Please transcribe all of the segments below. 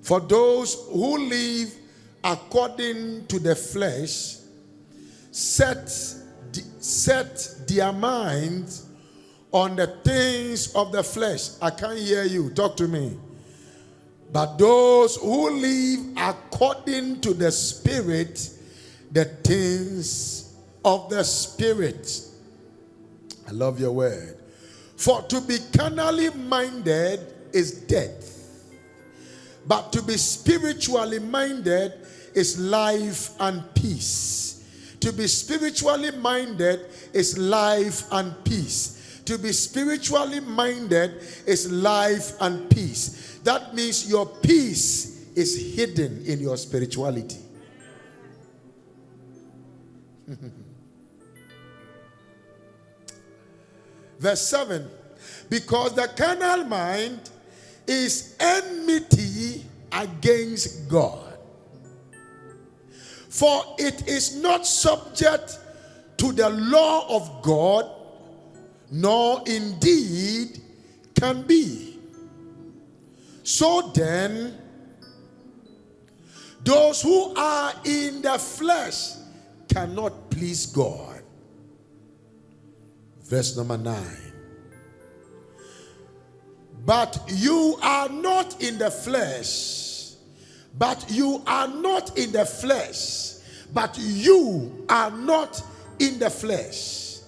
For those who live according to the flesh set their minds on the things of the flesh. I can't hear you. Talk to me. But those who live according to the Spirit, the things of the Spirit. I love your word. For to be carnally minded is death, but to be spiritually minded is life and peace. To be spiritually minded is life and peace. To be spiritually minded is life and peace. That means your peace is hidden in your spirituality. Verse 7. Because the carnal mind is enmity against God. For it is not subject to the law of God, nor indeed can be. So then, those who are in the flesh cannot please God. Verse number 9. But you are not in the flesh. But you are not in the flesh. But you are not in the flesh.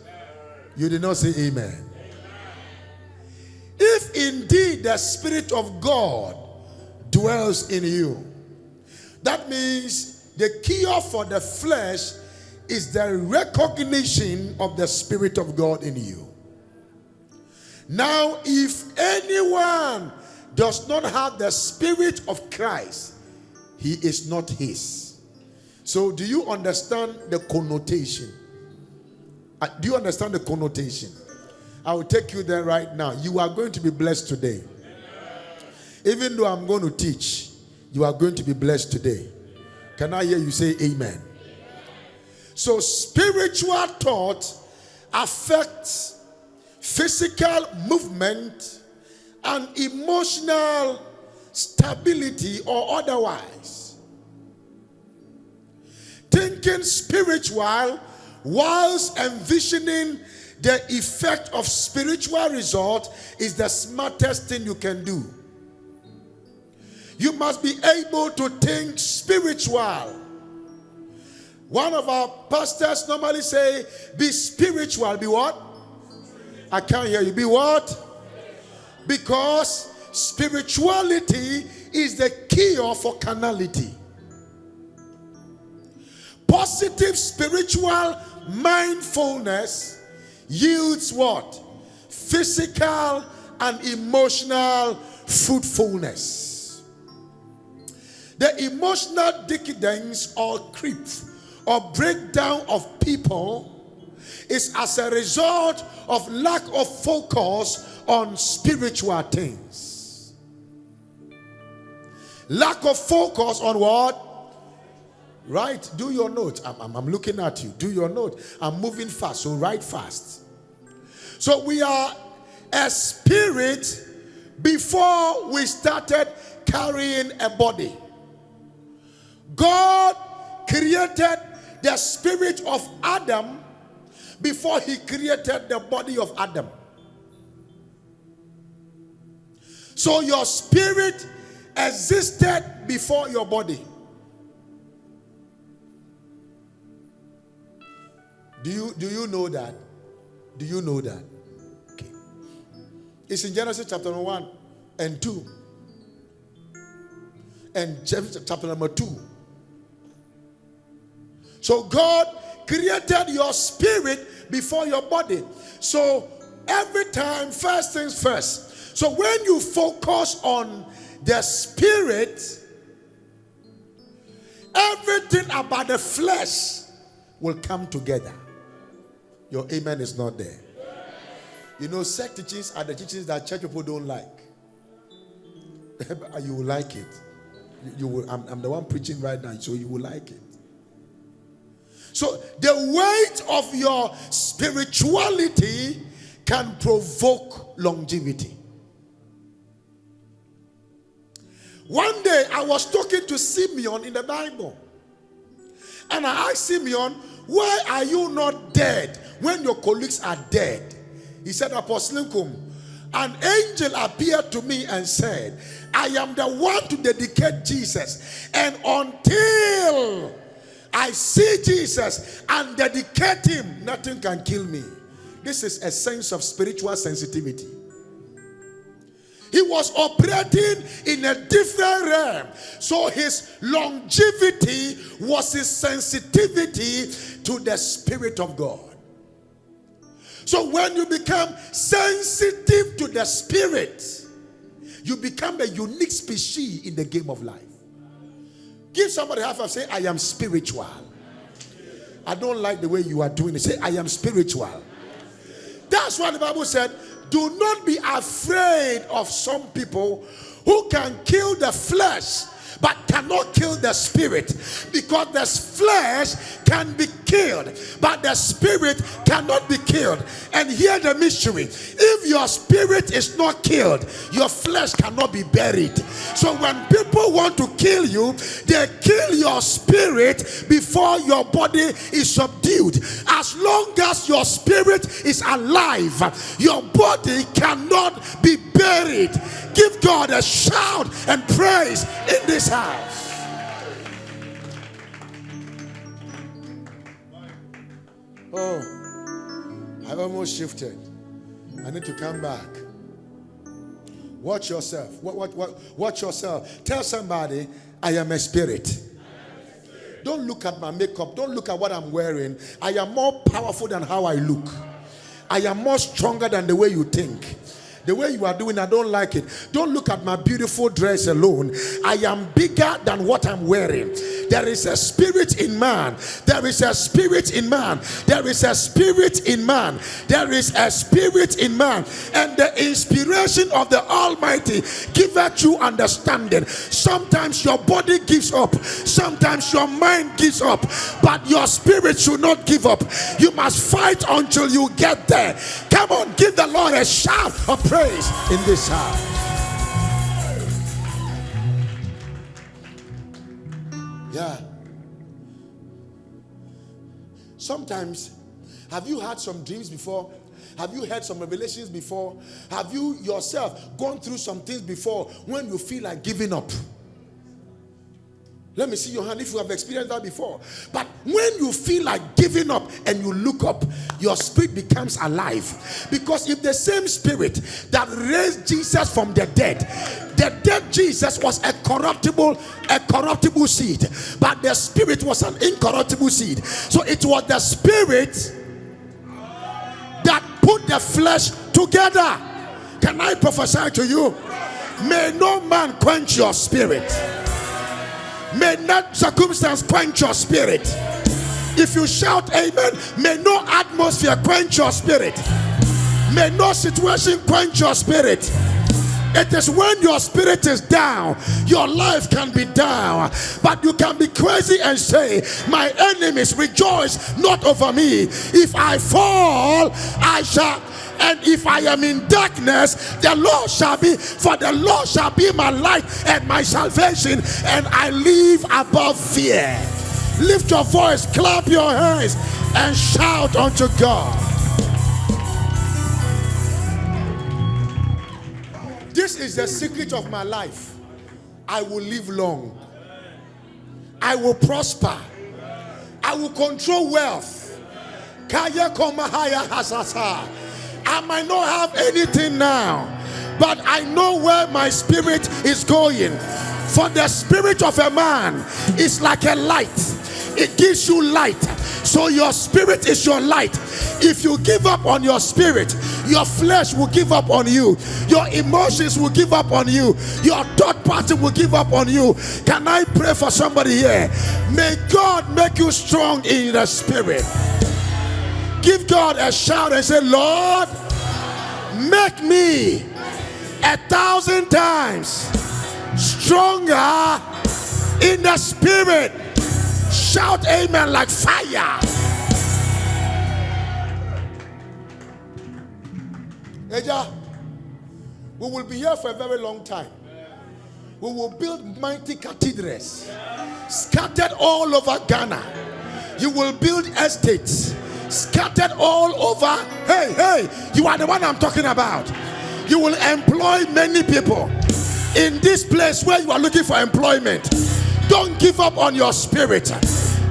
You did not say amen. If indeed the Spirit of God dwells in you, that means the cure for the flesh is the recognition of the Spirit of God in you. Now, if anyone does not have the Spirit of Christ, he is not his. So, do you understand the connotation? Do you understand the connotation? I will take you there right now. You are going to be blessed today. Even though I'm going to teach, you are going to be blessed today. Can I hear you say amen? So spiritual thought affects physical movement and emotional stability or otherwise. Thinking spiritual whilst envisioning the effect of spiritual result is the smartest thing you can do. You must be able to think spiritual. One of our pastors normally say, be spiritual. Be what? I can't hear you. Be what? Because spirituality is the cure for carnality. Positive spiritual mindfulness yields what? Physical and emotional fruitfulness. The emotional decadence or creep or breakdown of people is as a result of lack of focus on spiritual things. Lack of focus on what? Right, do your note. I'm looking at you. Do your note. I'm moving fast, so write fast. So we are a spirit before we started carrying a body. God created the spirit of Adam before he created the body of Adam. So your spirit existed before your body. Do you know that? Do you know that? Okay. It's in Genesis chapter 1 and 2. And Genesis chapter number 2. So God created your spirit before your body. So every time, first things first. So when you focus on the spirit, everything about the flesh will come together. Your amen is not there. You know, sect teachings are the teachings that church people don't like. You will like it. You will. I'm the one preaching right now, so you will like it. So the weight of your spirituality can provoke longevity. One day I was talking to Simeon in the Bible. And I asked Simeon, why are you not dead when your colleagues are dead? He said, Apostle Nkum, an angel appeared to me and said, I am the one to dedicate Jesus. And until I see Jesus and dedicate him, nothing can kill me. This is a sense of spiritual sensitivity. He was operating in a different realm. So his longevity was his sensitivity to the Spirit of God. So when you become sensitive to the Spirit, you become a unique species in the game of life. Give somebody half and say, I am spiritual. I don't like the way you are doing it. Say, I am spiritual. That's why the Bible said, do not be afraid of some people who can kill the flesh but cannot kill the spirit, because the flesh can be killed but the spirit cannot be killed. And hear the mystery: if your spirit is not killed, your flesh cannot be buried. So when people want to kill you, they kill your spirit before your body is subdued. As long as your spirit is alive, your body cannot be buried. Give God a shout and praise in this house. Oh, I almost shifted. I need to come back. Watch yourself. Watch yourself. Tell somebody, I am a spirit. Don't look at my makeup. Don't look at what I'm wearing. I am more powerful than how I look. I am more stronger than the way you think. The way you are doing, I don't like it. Don't look at my beautiful dress alone. I am bigger than what I'm wearing. There is a spirit in man. There is a spirit in man. There is a spirit in man. There is a spirit in man. And the inspiration of the Almighty giveth you understanding. Sometimes your body gives up. Sometimes your mind gives up. But your spirit should not give up. You must fight until you get there. Come on, give the Lord a shout of praise in this house. Yeah. Sometimes, have you had some dreams before? Have you had some revelations before? Have you yourself gone through some things before when you feel like giving up? Let me see your hand if you have experienced that before. But when you feel like giving up and you look up, your spirit becomes alive. Because if the same spirit that raised Jesus from the dead Jesus was a corruptible seed, but the spirit was an incorruptible seed. So it was the spirit that put the flesh together. Can I prophesy to you? May no man quench your spirit. May not circumstance quench your spirit. If you shout amen, may no atmosphere quench your spirit. May no situation quench your spirit. It is when your spirit is down, your life can be down. But you can be crazy and say, my enemies rejoice not over me. If I fall, I shall. And if I am in darkness, the Lord shall be, for the Lord shall be my light and my salvation, and I live above fear. Lift your voice, clap your hands, and shout unto God. This is the secret of my life. I will live long. I will prosper. I will control wealth. Kaya komahaya hasasa. I might not have anything now, but I know where my spirit is going. For the spirit of a man is like a light. It gives you light. So your spirit is your light. If you give up on your spirit, your flesh will give up on you. Your emotions will give up on you. Your third party will give up on you. Can I pray for somebody here? May God make you strong in the spirit. Give God a shout and say, Lord, make me 1,000 times stronger in the spirit. Shout amen like fire. Eja, we will be here for a very long time. We will build mighty cathedrals scattered all over Ghana. You will build estates scattered all over. Hey, you are the one I'm talking about. You will employ many people in this place where you are looking for employment. Don't give up on your spirit.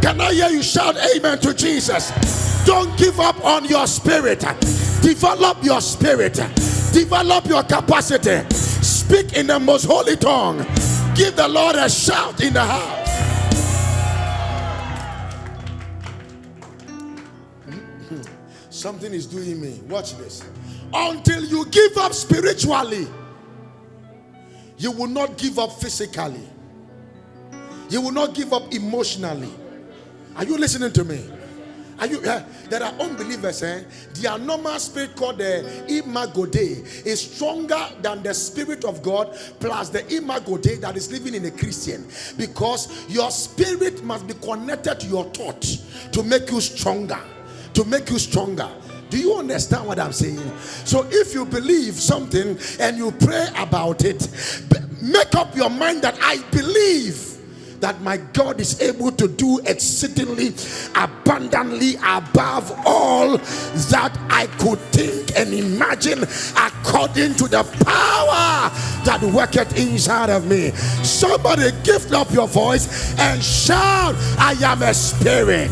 Can I hear you shout amen to Jesus? Don't give up on your spirit. Develop your spirit. Develop your capacity. Speak in the most holy tongue. Give the Lord a shout in the house. Something is doing me. Watch this. Until you give up spiritually, you will not give up physically. You will not give up emotionally. Are you listening to me? Are you? There are unbelievers. Their normal spirit called the Imago Dei is stronger than the Spirit of God plus the Imago Dei that is living in a Christian, because your spirit must be connected to your thought to make you stronger. To make you stronger. Do you understand what I'm saying? So if you believe something and you pray about it, make up your mind that I believe that my God is able to do exceedingly abundantly above all that I could think and imagine, according to the power that worketh inside of me. Somebody lift up your voice and shout, I am a spirit.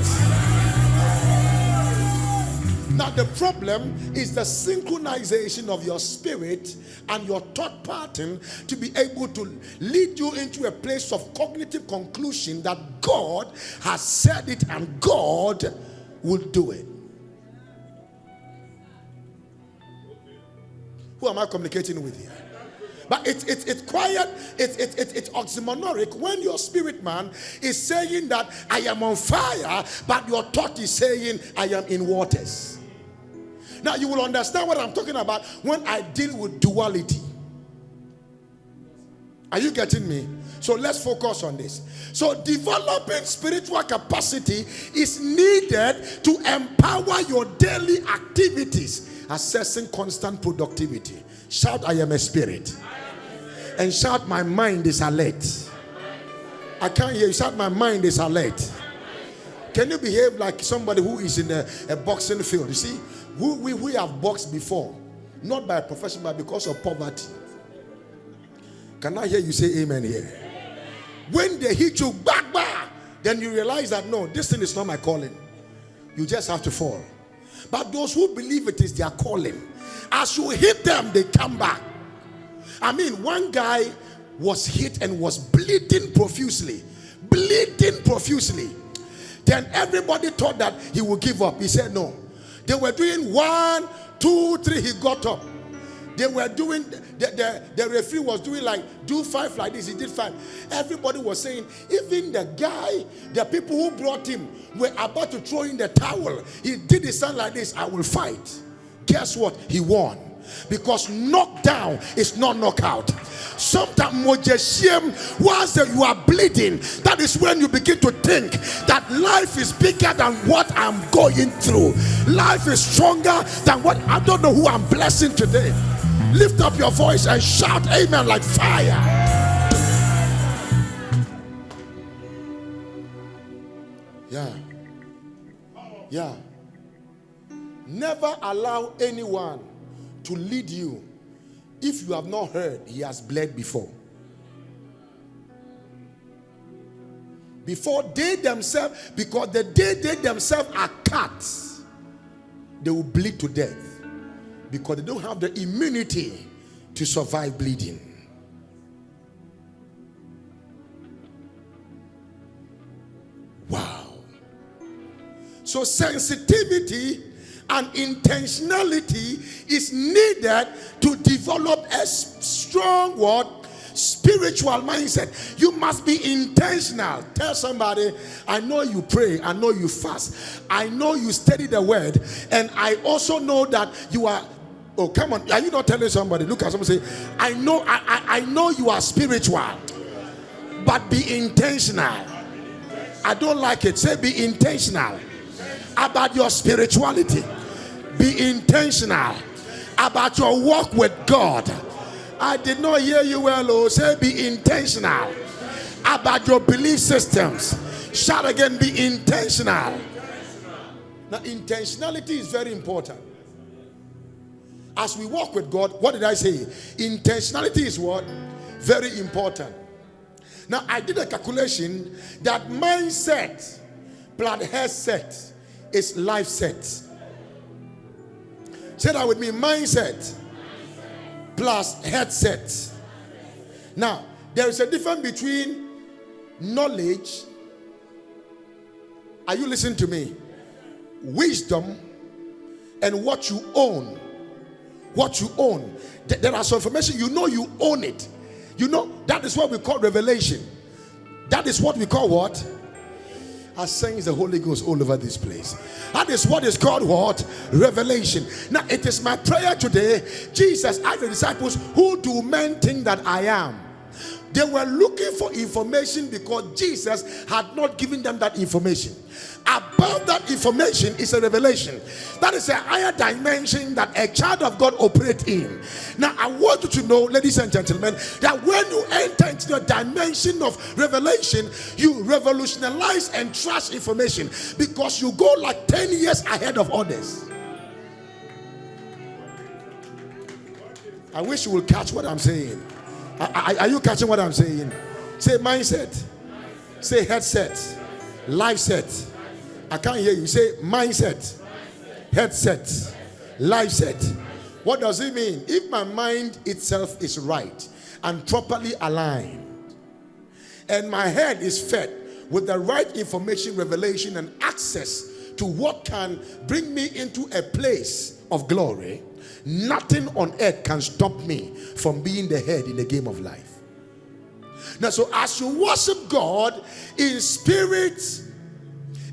Now the problem is the synchronization of your spirit and your thought pattern to be able to lead you into a place of cognitive conclusion that God has said it and God will do it. Who am I communicating with here? But it's quiet, it's oxymoronic when your spirit man is saying that I am on fire, but your thought is saying I am in waters. Now you will understand what I'm talking about when I deal with duality. Are you getting me? So let's focus on this. So developing spiritual capacity is needed to empower your daily activities, assessing constant productivity. Shout, I am a spirit. And shout, my mind is alert. I can't hear you. Shout, my mind is alert. Can you behave like somebody who is in a boxing field? You see, we have boxed before, not by profession, but because of poverty. Can I hear you say amen here? When they hit you, back, then you realize that no, this thing is not my calling. You just have to fall. But those who believe it is their calling, as you hit them, they come back. I mean, one guy was hit and was bleeding profusely. Then everybody thought that he would give up. He said no. They were doing 1, 2, 3. He got up. They were doing, the referee was doing do 5 like this. He did 5. Everybody was saying, even the guy, the people who brought him were about to throw in the towel. He did his son like this, I will fight. Guess what? He won. Because knockdown is not knockout. Sometimes once you are bleeding, that is when you begin to think that life is bigger than what I'm going through. Life is stronger than what I don't know who I'm blessing today. Lift up your voice and shout amen like fire. Yeah. Never allow anyone to lead you if you have not heard he has bled before. Before they themselves, because the day they themselves are cut, they will bleed to death because they don't have the immunity to survive bleeding. Wow. So sensitivity and intentionality is needed to develop a strong spiritual mindset. You must be intentional. Tell somebody, I know you pray, I know you fast, I know you study the word, and I also know that you are. Oh, come on. Are you not telling somebody? Look at somebody, say, I know you are spiritual, but be intentional. I don't like it. Say, be intentional about your spirituality. Be intentional about your walk with God. I did not hear you well. Oh, say be intentional about your belief systems. Shout again, be intentional. Now, intentionality is very important. As we walk with God, what did I say? Intentionality is what? Very important. Now, I did a calculation that mindset plus headset is life set. Say that with me, mindset plus headset. Now, there is a difference between knowledge, are you listening to me? Wisdom, and what you own. What you own. There are some information you know you own it. You know, that is what we call revelation. That is what we call what? As saying the Holy Ghost all over this place. That is what is called what? Revelation. Now, it is my prayer today. Jesus asked the disciples, who do men think that I am? They were looking for information because Jesus had not given them that information. Above that information is a revelation. That is a higher dimension that a child of God operates in. Now, I want you to know, ladies and gentlemen, that when you enter into the dimension of revelation, you revolutionize and trust information because you go like 10 years ahead of others. I wish you will catch what I'm saying. Are you catching what I'm saying? Say mindset. Say headset. Life set. I can't hear you. Say mindset. Headset. Life set. What does it mean? If my mind itself is right and properly aligned, and my head is fed with the right information, revelation, and access to what can bring me into a place of glory, nothing on earth can stop me from being the head in the game of life. Now, so as you worship God in spirit,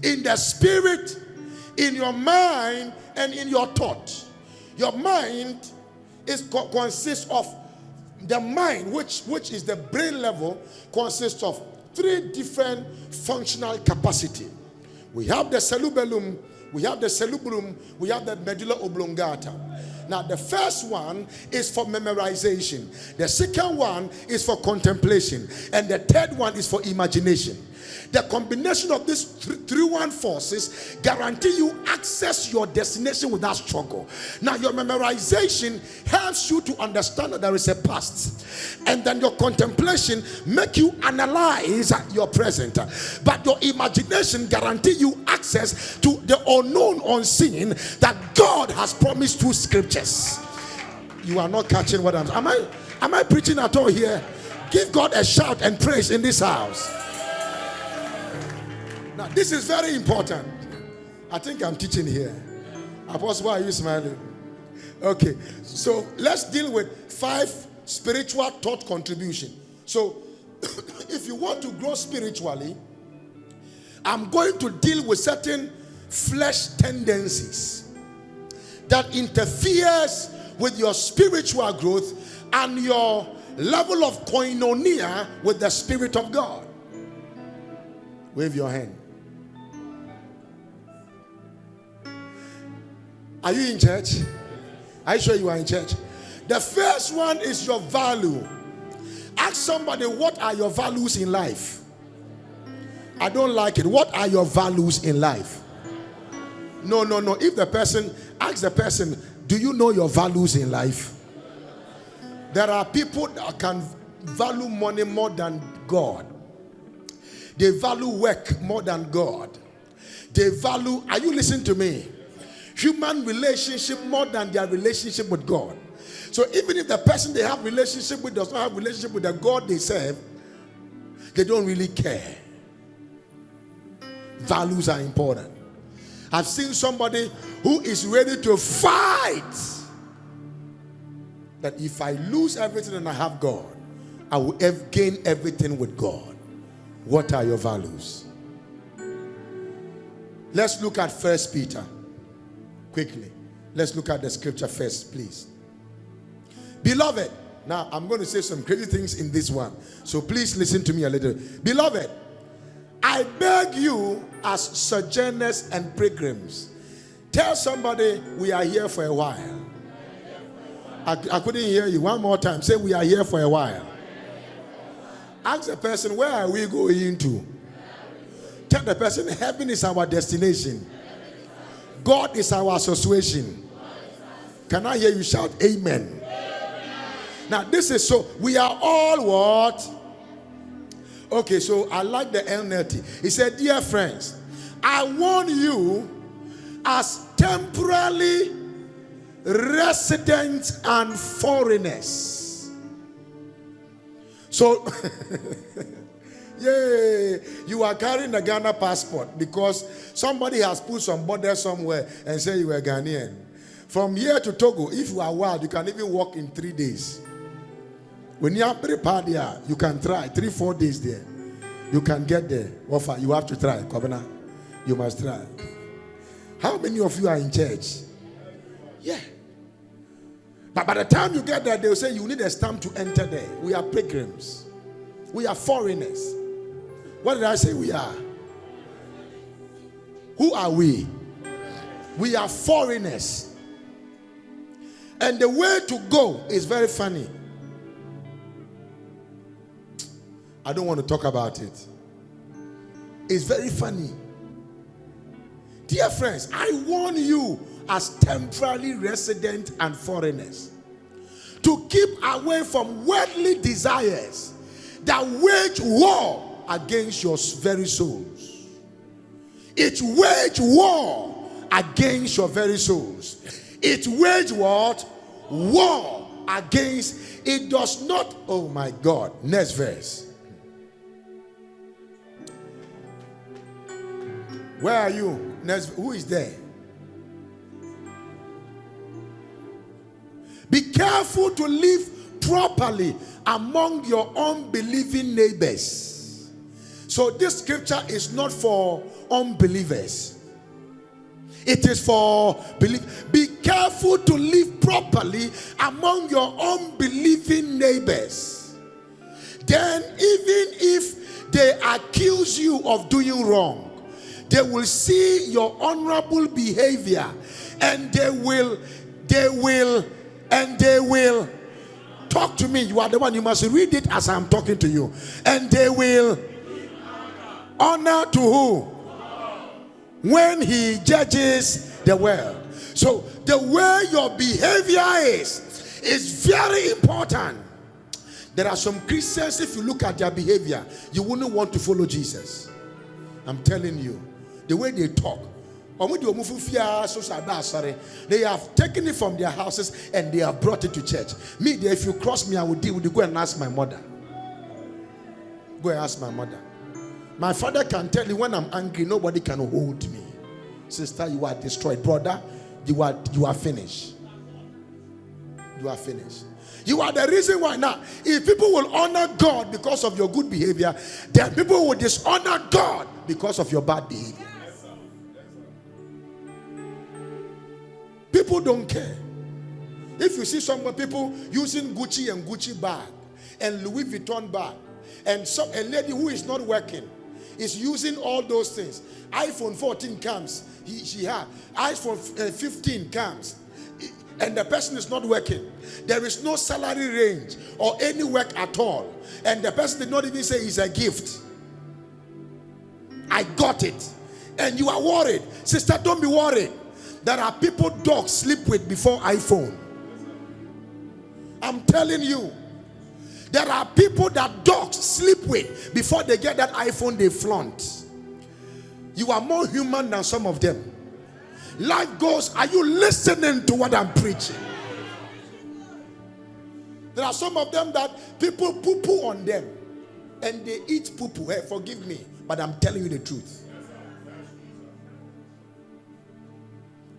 in the spirit, in your mind, and in your thought, your mind consists of the mind, which is the brain level, consists of 3 different functional capacity. We have the cerebellum, we have the cerebrum, we have the medulla oblongata. Now, the first one is for memorization. The second one is for contemplation. And the third one is for imagination. The combination of these 3-1 forces guarantee you access your destination without struggle. Now, your memorization helps you to understand that there is a past. And then your contemplation make you analyze your present. But your imagination guarantee you access to the unknown, unseen that God has promised through scriptures. You are not catching what am I preaching at all here? Give God a shout and praise in this house. Now, this is very important. I think I'm teaching here. Apostle, why are you smiling? Okay, so let's deal with 5 spiritual thought contribution. So, if you want to grow spiritually, I'm going to deal with certain flesh tendencies that interferes with your spiritual growth and your level of koinonia with the Spirit of God. Wave your hand. Are you in church? Are you sure you are in church? The first one is your value. Ask somebody, what are your values in life? I don't like it. What are your values in life? No. If the person, ask the person, do you know your values in life? There are people that can value money more than God. They value work more than God. They value, are you listening to me? Human relationship more than their relationship with God. So even if the person they have relationship with does not have relationship with the God they serve, they don't really care. Values are important. I've seen somebody who is ready to fight that if I lose everything and I have God, I will gain everything with God. What are your values? Let's look at 1 Peter. Quickly. Let's look at the scripture first, please. Beloved, now I'm going to say some crazy things in this one. So please listen to me a little. Beloved, I beg you as sojourners and pilgrims. Tell somebody we are here for a while. I couldn't hear you. One more time. Say, we are here for a while. Ask the person, where are we going to? Tell the person, heaven is our destination. God is our association. Can I hear you shout amen? Now, this is so, we are all what? Okay, so I like the NLT. He said, dear friends, I warn you as temporarily residents and foreigners. So, yeah, you are carrying a Ghana passport because somebody has put some border somewhere and say you are Ghanaian. From here to Togo, if you are wild, you can even walk in 3 days. When you are prepared there, you can try 3-4 days there. You can get there. Offer, you have to try. Kobana, you must try. How many of you are in church? Yeah. But by the time you get there, they'll say you need a stamp to enter there. We are pilgrims. We are foreigners. What did I say we are? Who are we? We are foreigners. And the way to go is very funny. I don't want to talk about it. It's very funny. Dear friends, I warn you as temporary residents and foreigners to keep away from worldly desires that wage war against your very souls. It wage war against your very souls. It wage what? War against. It does not. Oh my God. Next verse. Where are you? Next. Who is there? Be careful to live properly among your unbelieving neighbors. So this scripture is not for unbelievers. It is for believers. Be careful to live properly among your unbelieving neighbors. Then even if they accuse you of doing wrong, they will see your honorable behavior and they will talk to me. You are the one. You must read it as I'm talking to you. And they will honor to who? When he judges the world. So the way your behavior is very important. There are some Christians, if you look at their behavior, you wouldn't want to follow Jesus. I'm telling you. The way they talk. They have taken it from their houses and they have brought it to church. Me, if you cross me, I will deal with you. Go and ask my mother. Go and ask my mother. My father can tell you when I'm angry, nobody can hold me. Sister, you are destroyed. Brother, you are finished. You are finished. You are the reason why. Now, if people will honor God because of your good behavior, then people will dishonor God because of your bad behavior. People don't care. If you see some people using Gucci and Gucci bag and Louis Vuitton bag, and a lady who is not working is using all those things. iPhone 14 comes, she has. iPhone 15 comes, and the person is not working. There is no salary range or any work at all. And the person did not even say it's a gift. I got it. And you are worried. Sister, don't be worried. There are people dogs sleep with before iPhone. I'm telling you. There are people that dogs sleep with before they get that iPhone they flaunt. You are more human than some of them. Life goes, are you listening to what I'm preaching? There are some of them that people poo-poo on them and they eat poo-poo. Hey, forgive me, but I'm telling you the truth.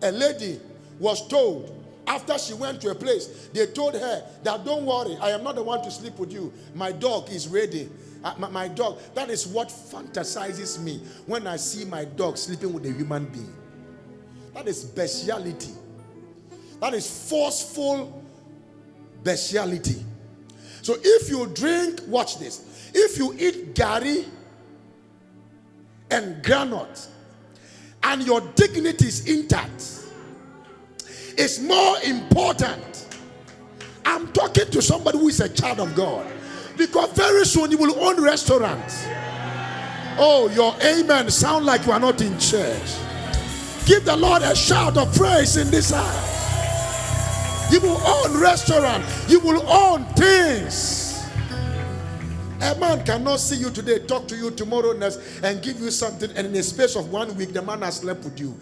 A lady was told after she went to a place, they told her that don't worry, I am not the one to sleep with you. My dog is ready. My dog, that is what fantasizes me when I see my dog sleeping with a human being. That is bestiality. That is forceful bestiality. So if you drink, watch this. If you eat gari and granite and your dignity is intact, it's more important I'm talking to somebody who is a child of God. Because very soon you will own restaurants. Oh, your amen sound like you are not in church. Give the Lord a shout of praise in this house. You will own restaurant. You will own things. A man cannot see you today, talk to you tomorrow, and give you something, and in a space of 1 week, the man has slept with you.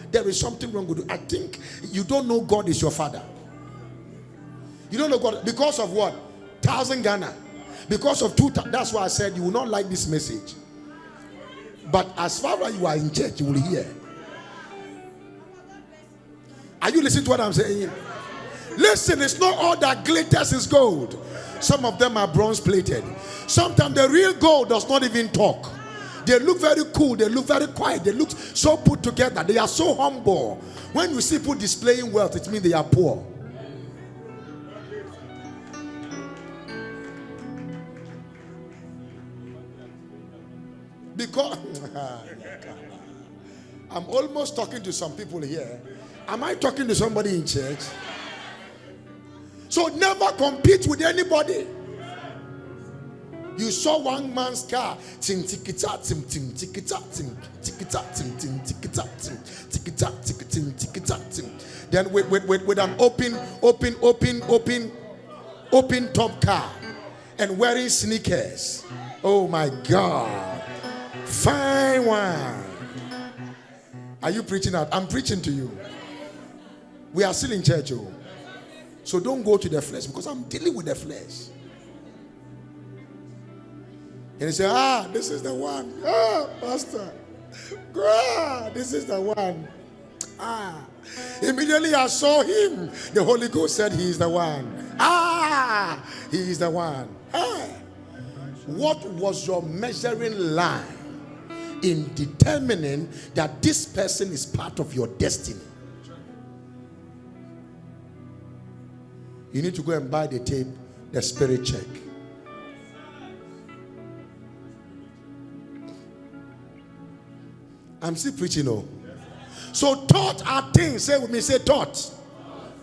There is something wrong with you. I think you don't know God is your father. You don't know God because of what? 1,000 Ghana. Because of 2,000. That's why I said you will not like this message. But as far as you are in church, you will hear. Are you listening to what I'm saying? Listen, it's not all that glitters is gold. Some of them are bronze plated. Sometimes the real gold does not even talk. They look very cool. They look very quiet. They look so put together. They are so humble. When you see people displaying wealth, it means they are poor. Because I'm almost talking to some people here. Am I talking to somebody in church? So never compete with anybody. You saw one man's car. Then with an open top car and wearing sneakers. Oh my God. Fine one. Are you preaching out? I'm preaching to you. We are still in church. Oh. So don't go to the flesh because I'm dealing with the flesh. And he said, this is the one. Pastor. This is the one. Immediately I saw him. The Holy Ghost said he is the one. He is the one. What was your measuring line in determining that this person is part of your destiny? You need to go and buy the tape, the spirit check. I'm still preaching, oh. So thought are things. Say with me, say thought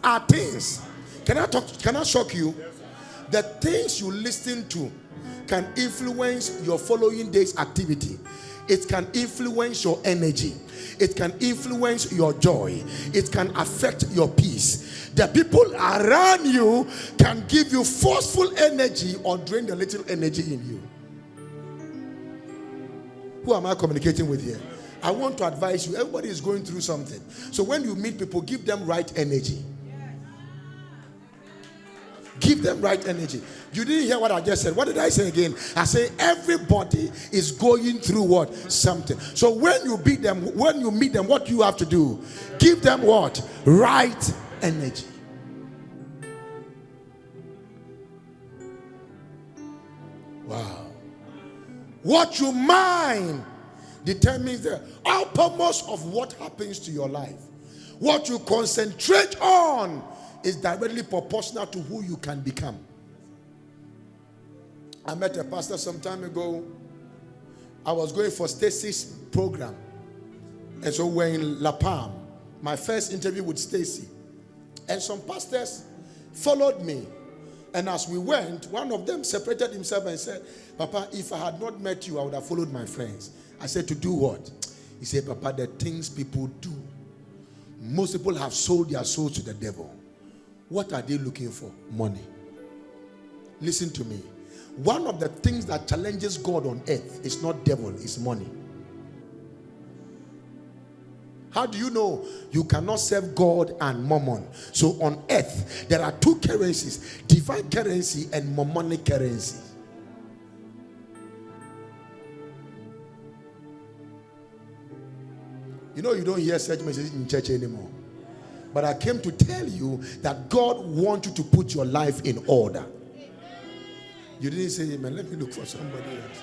are things. Can I shock you? The things you listen to can influence your following day's activity. It can influence your energy. It can influence your joy. It can affect your peace. The people around you can give you forceful energy or drain the little energy in you. Who am I communicating with here? I want to advise you. Everybody is going through something. So when you meet people, give them right energy. Give them right energy. You didn't hear what I just said. What did I say again? I say everybody is going through what? Something. So when you meet them, what you have to do? Give them what? Right energy. Wow. What you mind determines the outpermost of what happens to your life. What you concentrate on is directly proportional to who you can become. I met a pastor some time ago. I was going for Stacy's program. And so we're in La Palm. My first interview with Stacy. And some pastors followed me. And as we went, one of them separated himself and said, Papa, if I had not met you, I would have followed my friends. I said, to do what? He said, Papa, the things people do. Most people have sold their souls to the devil. What are they looking for? Money. Listen to me. One of the things that challenges God on earth is not devil, it's money. How do you know you cannot serve God and mammon? So on earth, there are two currencies, divine currency and mammonic currency. You know you don't hear such messages in church anymore. But I came to tell you that God wants you to put your life in order. You didn't say amen. Let me look for somebody else.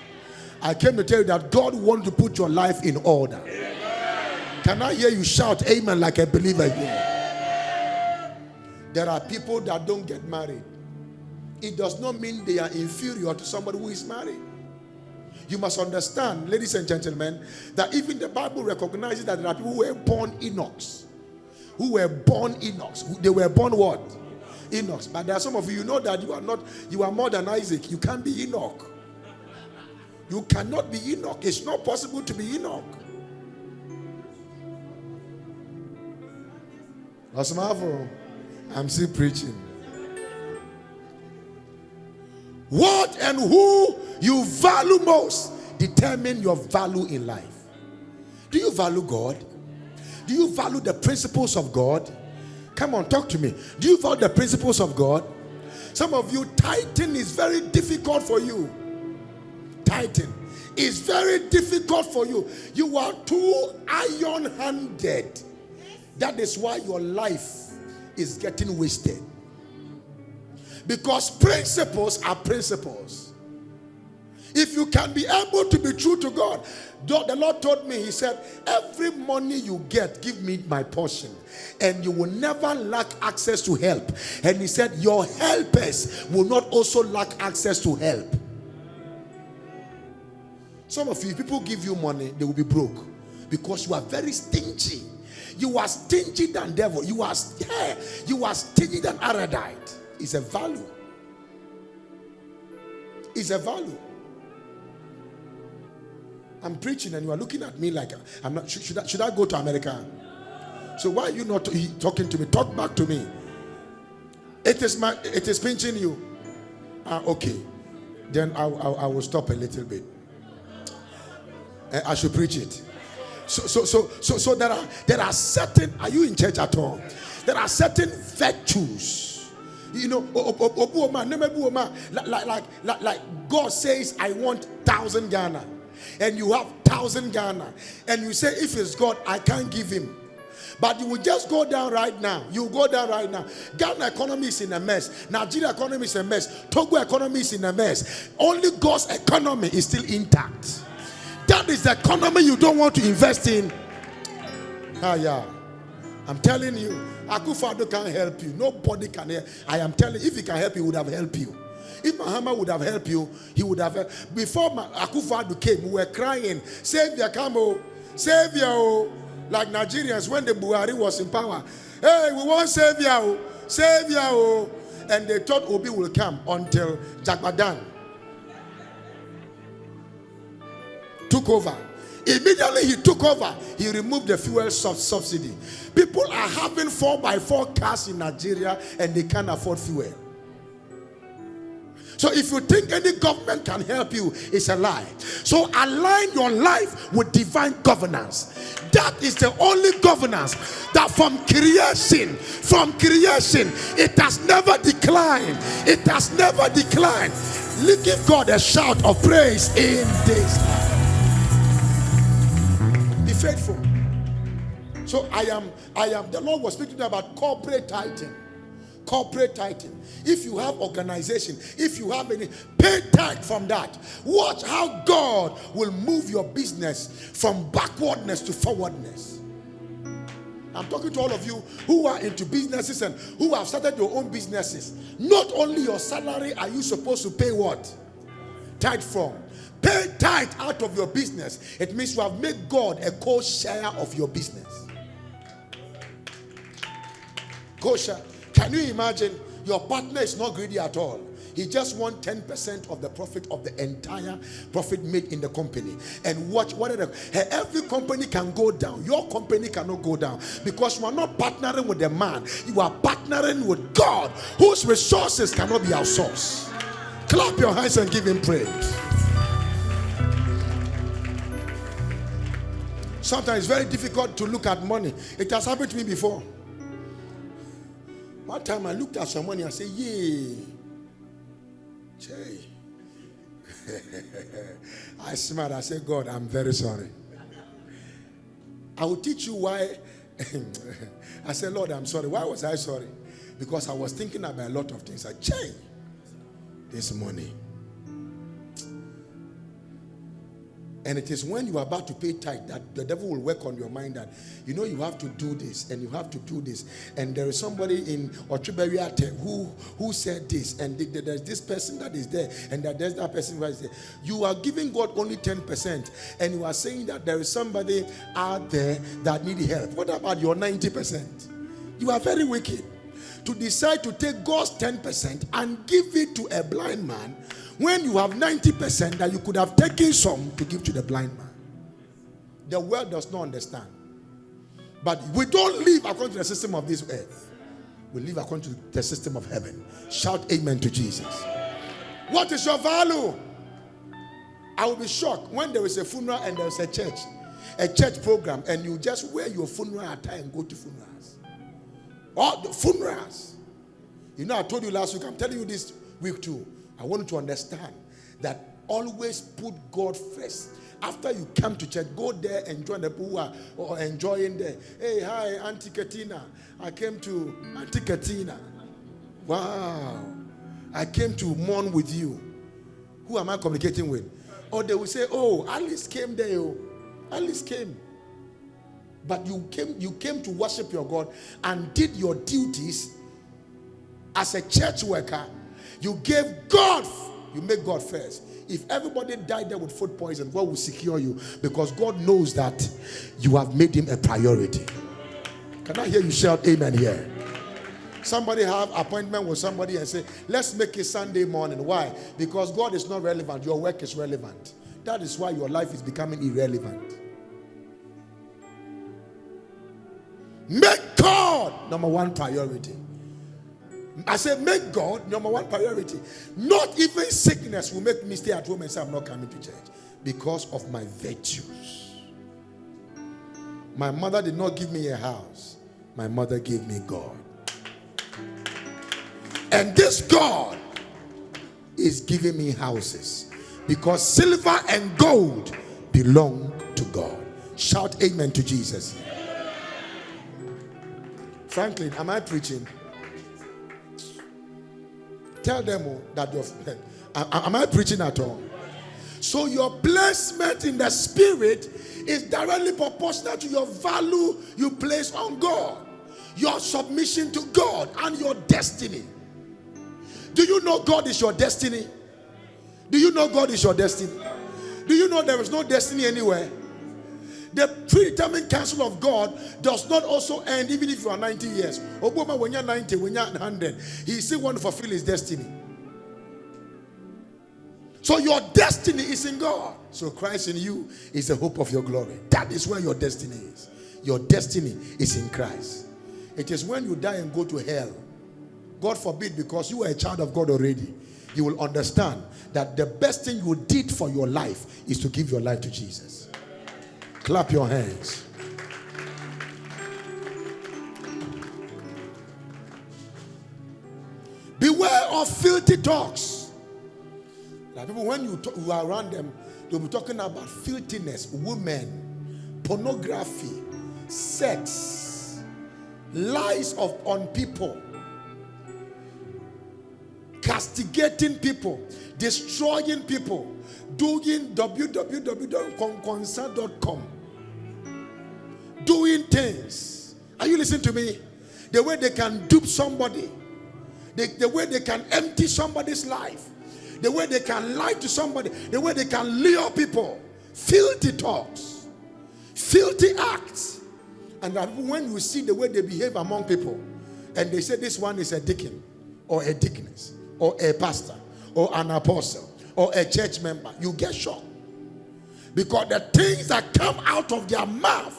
I came to tell you that God wants to put your life in order. Can I hear you shout amen like a believer here? There are people that don't get married. It does not mean they are inferior to somebody who is married. You must understand, ladies and gentlemen, that even the Bible recognizes that there are people who were born eunuchs. Who were born eunuchs. They were born what? Enoch. But there are some of you, you know that you are more than Isaac. You can't be Enoch. You cannot be Enoch. It's not possible to be Enoch. I'm still preaching. What and who you value most determine your value in life. Do you value God? Do you value the principles of God? Come on, talk to me. Do you value the principles of God? Some of you, tithing is very difficult for you. Tithing is very difficult for you. You are too iron-handed. That is why your life is getting wasted. Because principles are principles. If you can be able to be true to God, the Lord told me, he said, every money you get, give me my portion, and you will never lack access to help. And he said, your helpers will not also lack access to help. Some of you, people give you money, they will be broke because you are very stingy. You are stingy than devil. You are stingy than erudite. It's a value. It's a value. I'm preaching and you are looking at me like I'm not. Should I go to America? So why are you not talking to me? Talk back to me. It is pinching you. Okay. Then I will stop a little bit. I should preach it. So there are certain. Are you in church at all? There are certain virtues. You know, like God says, I want 1,000 Ghana, and you have 1,000 Ghana, and you say, if it's God, I can't give him. But you will just go down right now. You go down right now. Ghana economy is in a mess. Nigeria economy is in a mess. Togo economy is in a mess. Only God's economy is still intact. That is the economy you don't want to invest in. Yeah. I'm telling you, Akufo-Addo can't help you. Nobody can help. I am telling you, if he can help you, he would have helped you. If Mahama would have helped you, he would have helped. Before Akufo-Addo came, we were crying, Savior, come, oh, Savior, oh. Like Nigerians, when the Buhari was in power, hey, we want Savior, oh, Savior, oh. And they thought Obi will come until Jagbadan took over. Immediately he took over, he removed the fuel subsidy. People are having 4x4 cars in Nigeria and they can't afford fuel. So if you think any government can help you, it's a lie. So align your life with divine governance. That is the only governance that from creation, it has never declined. It has never declined. Give God a shout of praise in this life. Be faithful. So I am, the Lord was speaking about corporate tithing. Corporate tithing. If you have organization, if you have any, pay tithe from that. Watch how God will move your business from backwardness to forwardness. I'm talking to all of you who are into businesses and who have started your own businesses. Not only your salary are you supposed to pay what? Tithe from. Pay tithe out of your business. It means you have made God a co-share of your business. Co-share. Can you imagine? Your partner is not greedy at all. He just wants 10% of the profit of the entire profit made in the company. And watch whatever. Every company can go down. Your company cannot go down because you are not partnering with the man. You are partnering with God, whose resources cannot be outsourced. Clap your hands and give him praise. Sometimes it's very difficult to look at money. It has happened to me before. One time I looked at some money and said, yeah. Jay. I smiled. I said, God, I'm very sorry. I will teach you why. I said, Lord, I'm sorry. Why was I sorry? Because I was thinking about a lot of things. I Jay, this money. And it is when you are about to pay tithe that the devil will work on your mind that, you know, you have to do this and you have to do this. And there is somebody in Otriberiate who said this, and there's this person that is there, and there's that person who is there. You are giving God only 10%, and you are saying that there is somebody out there that needs help. What about your 90%? You are very wicked. to decide to take God's 10% and give it to a blind man when you have 90% that you could have taken some to give to the blind man? The world does not understand. But we don't live according to the system of this earth. We live according to the system of heaven. Shout amen to Jesus. What is your value? I will be shocked when there is a funeral and there is a church program, and you just wear your funeral attire and go to funerals. All the funerals. You know, I told you last week, I'm telling you this week too. I want you to understand that always put God first. After you come to church, go there and join the people who are enjoying there. Hey, hi, Auntie Katina. I came to Auntie Katina. Wow. I came to mourn with you. Who am I communicating with? Or they will say, oh, Alice came there. Oh. Alice came. But you came to worship your God and did your duties as a church worker. You gave God, you make God first. If everybody died there with food poison, God will secure you, because God knows that you have made him a priority. Can I hear you shout amen here? Somebody have appointment with somebody and say, let's make it Sunday morning. Why? Because God is not relevant. Your work is relevant. That is why your life is becoming irrelevant. Make God number one priority. I said, make God number one priority. Not even sickness will make me stay at home and say, I'm not coming to church, because of my virtues. My mother did not give me a house. My mother gave me God. And this God is giving me houses, because silver and gold belong to God. Shout amen to Jesus. Franklin, am I preaching? Tell them that you're. Am I preaching at all? So your placement in the spirit is directly proportional to your value you place on God, your submission to God, and your destiny. Do you know God is your destiny? Do you know God is your destiny? Do you know there is no destiny anywhere? The predetermined counsel of God does not also end even if you are 90 years. Obama, when you're 90, when you're 100, he still wants to fulfill his destiny. So your destiny is in God. So Christ in you is the hope of your glory. That is where your destiny is. Your destiny is in Christ. It is when you die and go to hell, God forbid, because you are a child of God already, you will understand that the best thing you did for your life is to give your life to Jesus. Clap your hands. Beware of filthy talks. Like people, when you are around them, they'll be talking about filthiness, women, pornography, sex, lies on people, castigating people, destroying people, doing www.conconsa.com, doing things. Are you listening to me? The way they can dupe somebody, the way they can empty somebody's life, the way they can lie to somebody, the way they can lure people. Filthy talks, filthy acts. And that when you see the way they behave among people, and they say this one is a deacon or a deaconess or a pastor or an apostle or a church member, you get shocked, because the things that come out of their mouth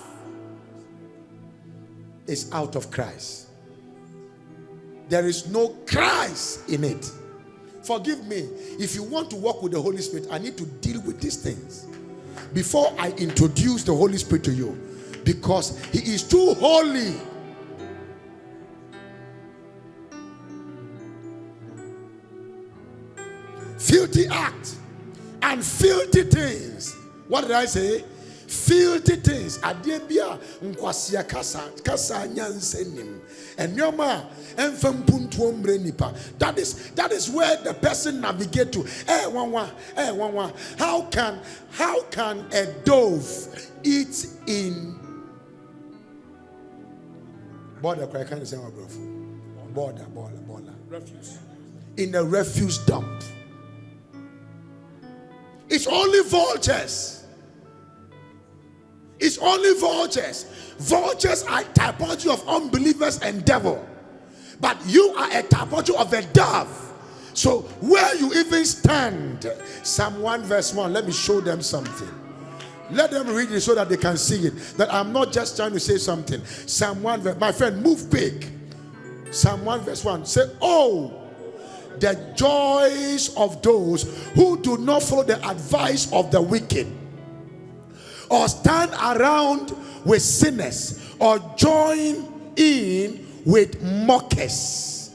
is out of Christ. There is no Christ in it. Forgive me, if you want to walk with the Holy Spirit, I need to deal with these things before I introduce the Holy Spirit to you, because he is too holy. Filthy act and filthy things. What did I say? Filthy things. Adebia nkwasia kasa nyansenim. Enyoma enfempuntu ombre nipa. That is where the person navigate to. How can a dove eat in border? I can't say my bro. Border. Refuse. In a refuse dump. It's only vultures. It's only vultures. Vultures are typology of unbelievers and devil. but you are a typology of a dove. So where you even stand, Psalm 1 verse 1, let me show them something. Let them read it so that they can see it. That I'm not just trying to say something. Psalm 1 verse, my friend, move big. Psalm 1 verse 1, say, oh, the joys of those who do not follow the advice of the wicked, or stand around with sinners, or join in with mockers.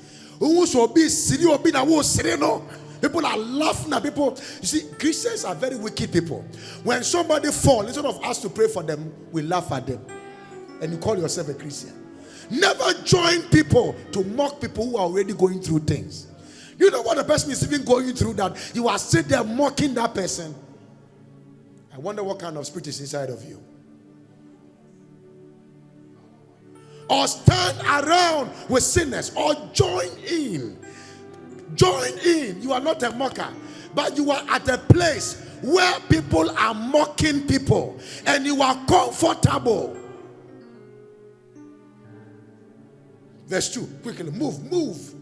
People are laughing at people. You see, Christians are very wicked people. When somebody falls, instead of us to pray for them, we laugh at them. And you call yourself a Christian. Never join people to mock people who are already going through things. You know what the person is even going through, that you are sitting there mocking that person. I wonder what kind of spirit is inside of you. Or stand around with sinners, or join in. Join in. You are not a mocker, but you are at a place where people are mocking people and you are comfortable. Verse 2, quickly, move.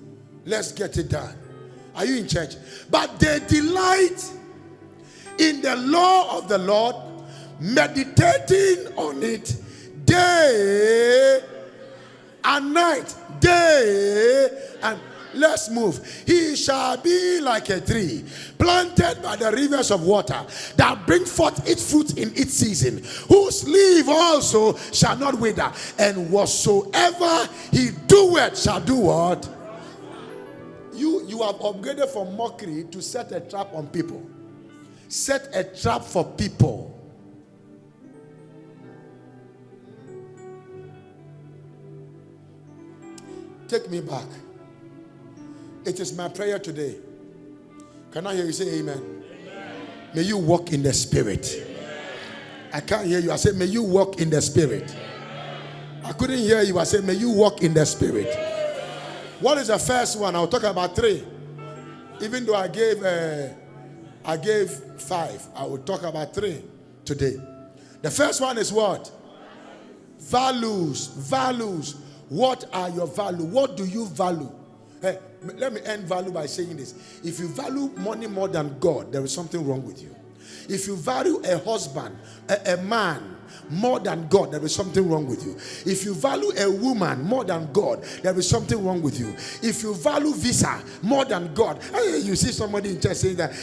Let's get it done. Are you in church? But they delight in the law of the Lord, meditating on it day and night. Day and let's move. He shall be like a tree planted by the rivers of water, that bring forth its fruit in its season, whose leaf also shall not wither, and whatsoever he doeth shall do what? You have upgraded from mockery to set a trap on people. Set a trap for people. Take me back. It is my prayer today. Can I hear you say amen? Amen. May you walk in the spirit. Amen. I can't hear you. I said, may you walk in the spirit. Amen. I couldn't hear you. I said, may you walk in the spirit. Amen. What is the first one? I'll talk about 3. Even though I gave 5, I will talk about 3 today. The first one is what? Values. Values. What are your values? What do you value? Hey, let me end value by saying this. If you value money more than God, there is something wrong with you. If you value a husband, a man, more than God, there is something wrong with you. If you value a woman more than God, there is something wrong with you. If you value visa more than God, you see somebody in church saying that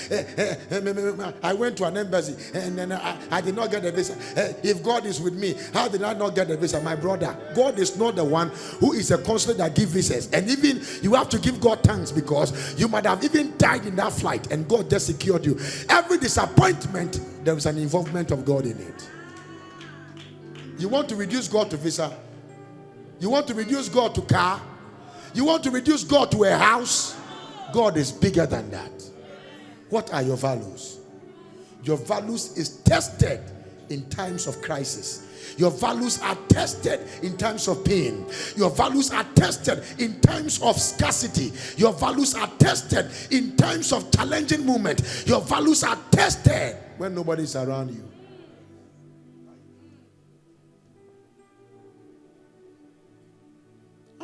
I went to an embassy and then I did not get a visa. If God is with me, how did I not get a visa? My brother, God is not the one who is a consular that gives visas. And even you have to give God thanks, because you might have even died in that flight and God just secured you. Every disappointment, there is an involvement of God in it. You want to reduce God to visa? You want to reduce God to car? You want to reduce God to a house? God is bigger than that. What are your values? Your values is tested in times of crisis. Your values are tested in times of pain. Your values are tested in times of scarcity. Your values are tested in times of challenging moment. Your values are tested when nobody is around you.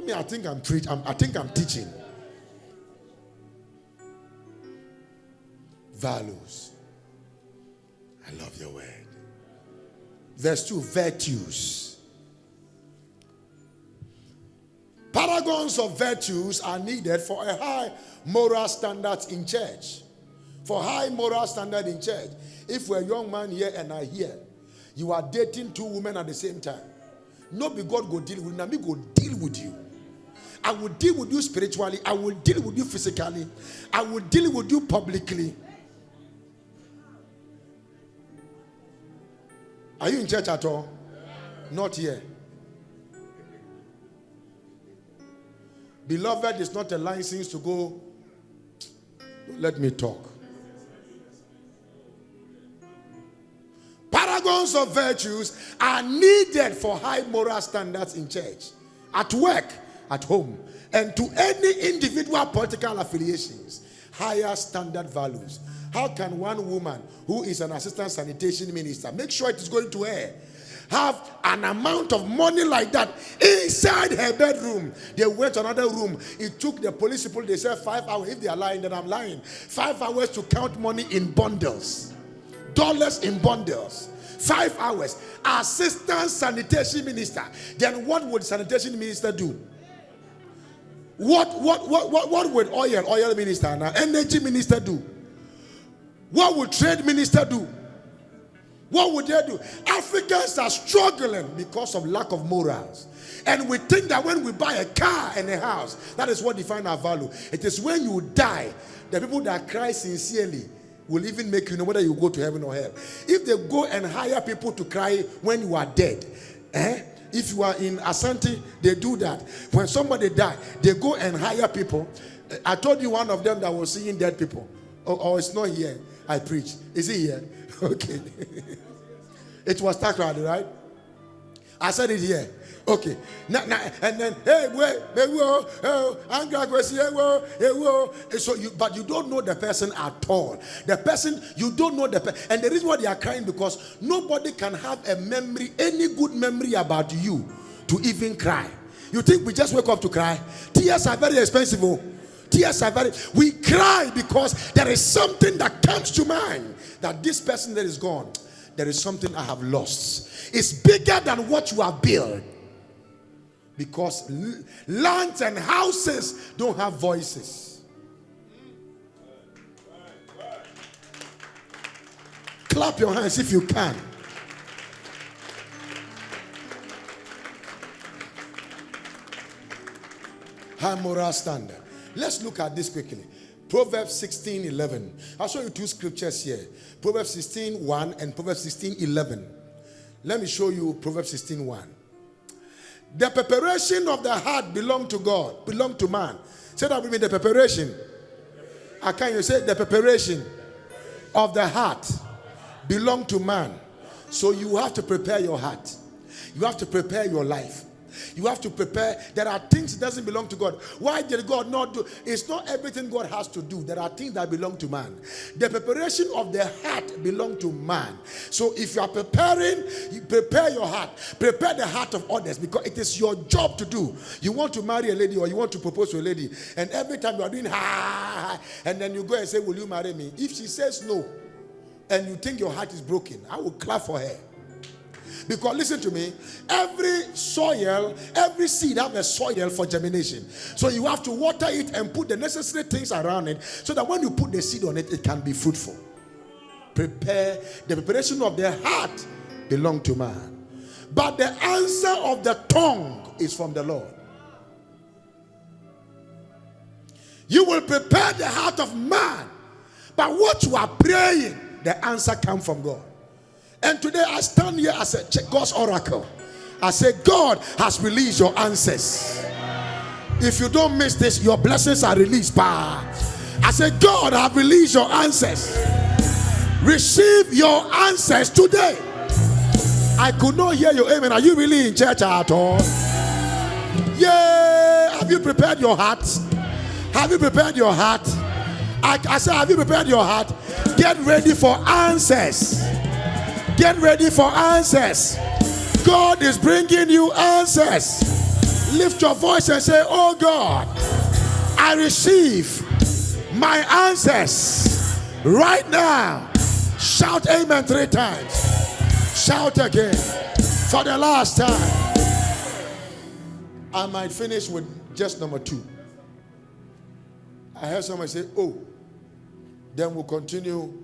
I think I'm teaching. Values. I love your word. Verse 2, virtues. Paragons of virtues are needed for a high moral standard in church. For high moral standard in church. If we're a young man here and I here, you are dating 2 women at the same time. Not because God go deal with you, me go deal with you. I will deal with you spiritually. I will deal with you physically. I will deal with you publicly. Are you in church at all? Not here. Beloved is not a license to go. Let me talk. Paragons of virtues are needed for high moral standards in church, at work, at home, and to any individual political affiliations. Higher standard values. How can one woman who is an assistant sanitation minister make sure it is going to her? have an amount of money like that inside her bedroom. They went to another room. It took the police people, they said 5 hours. If they are lying, then I'm lying. 5 hours to count money in bundles. Dollars in bundles. 5 hours. Assistant sanitation minister. Then what would sanitation minister do? What would oil minister and energy minister do? What would trade minister do? What would they do? Africans are struggling because of lack of morals. And we think that when we buy a car and a house, that is what defines our value. It is when you die, the people that cry sincerely will even make you know whether you go to heaven or hell. If they go and hire people to cry when you are dead, if you are in Asante, they do that. When somebody dies, they go and hire people. I told you one of them that was seeing dead people. Oh, it's not here. I preach. Is he here? Okay. It was Takrad, right? I said it here. Okay. Now, and then, so but you don't know the person at all. The person, you don't know the person. And the reason why they are crying, because nobody can have a memory, any good memory about you to even cry. You think we just wake up to cry? Tears are very expensive. Oh. Tears are very, we cry because there is something that comes to mind, that this person that is gone, there is something I have lost. It's bigger than what you have built. Because lands and houses don't have voices. Clap your hands if you can. High moral standard. Let's look at this quickly. Proverbs 16:11. I'll show you two scriptures here. Proverbs 16:1 and Proverbs 16:11. Let me show you Proverbs 16:1. The preparation of the heart belong to God, belong to man. Say that with me, the preparation. Can you say the preparation of the heart belong to man? So you have to prepare your heart. You have to prepare your life. You have to prepare. There are things that doesn't belong to God. Why did God not do? It's not everything God has to do. There are things that belong to man. The preparation of the heart belong to man. So if you are preparing, you prepare your heart. Prepare the heart of others, because it is your job to do. You want to marry a lady or you want to propose to a lady, and every time you are doing and then you go and say, will you marry me? If she says no, and you think your heart is broken, I will clap for her. Because listen to me, every soil, every seed have a soil for germination. So you have to water it and put the necessary things around it, so that when you put the seed on it, it can be fruitful. Prepare. The preparation of the heart belong to man, but the answer of the tongue is from the Lord. You will prepare the heart of man, but what you are praying, the answer comes from God. And today I stand here as a God's oracle. I say, God has released your answers. If you don't miss this, your blessings are released. I say, God has released your answers. Receive your answers today. I could not hear your amen. Are you really in church at all? Yeah. Have you prepared your heart? Have you prepared your heart? I say, have you prepared your heart? Get ready for answers. Get ready for answers. God is bringing you answers. Lift your voice and say, oh God, I receive my answers right now. Shout amen 3 times. Shout again for the last time. I might finish with just number 2. I heard someone say, oh, then we'll continue